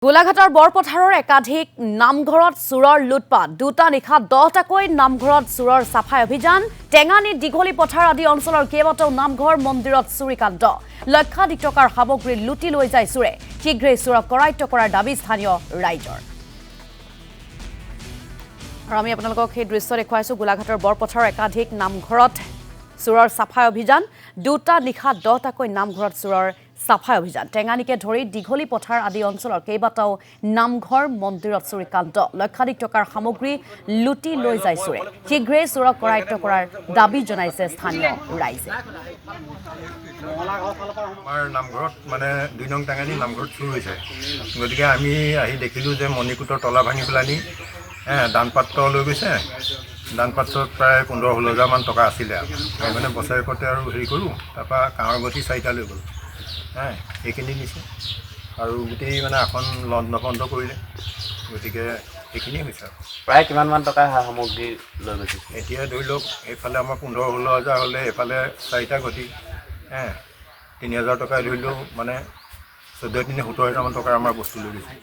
গোলাঘাটৰ বৰপথাৰৰ একাধিক নামঘৰত চুৰৰ লুটপাট দুটা নিশা 10টাকৈ নামঘৰত চুৰৰ সাফাই অভিযান টেঙানী দীঘলী পথাৰ আদি অঞ্চলৰ কেইবাটাও নামঘৰ মন্দিৰত চুৰিকাণ্ড লক্ষাধিক টকাৰ সামগ্ৰী লুটি লৈ যায় চুৰে শীঘ্ৰেই চুৰক কৰায়ত্ব কৰাৰ দাবী স্থানীয় ৰাইজৰ আৰু আমি আপোনালোকক সেই দৃশ্য দেখুৱাইছো গোলাঘাটৰ বৰপথাৰৰ একাধিক নামঘৰত চুৰৰ সাফাই অভিযান দুটা নিশা 10টাকৈ নামঘৰত চুৰৰ সাফাই অভিযান টেঙানীকে ধৰি দীঘলী পথাৰ আদি অঞ্চলৰ কেইবাটাও নামঘৰ মন্দিৰত চুৰিকাণ্ড লক্ষাধিক টকাৰ সামগ্ৰী লুটি লৈ যায় চুৰে শীঘ্ৰেই চুৰক কৰায়ত্ব কৰাৰ দাবী জনাইছে স্থানীয় ৰাইজে আমাৰ নামঘৰত মানে 2 নং টেঙানী নামঘৰত চুৰ হৈছে গতিকে আমি আহি দেখিলোঁ যে মণিকূটৰ তলা ভাঙি পেলানি দানপাত্ৰ লৈ গৈছে দানপাত্ৰত প্ৰায় 15-16 হাজাৰমান টকা আছিলে আমি মানে বছৰেকতে আৰু হেৰি কৰোঁ তাৰপৰা কাঁহৰ গঠি 4টা লৈ গ'লোঁ এইখিনি নিছে আৰু গোটেই মানে আসন লণ্ড কৰিলে গতিকে এইখিনিয়ে হৈছে আৰু প্ৰায় কিমানমান টকা সামগ্ৰী লৈ গৈছে এতিয়া ধৰি লওক এইফালে আমাৰ 15-16 হাজাৰ হ'লে এইফালে 4টা গঠি 3000 টকা ধৰিলেও মানে 14-17 হাজাৰমান টকাৰ আমাৰ বস্তু লৈ গৈছে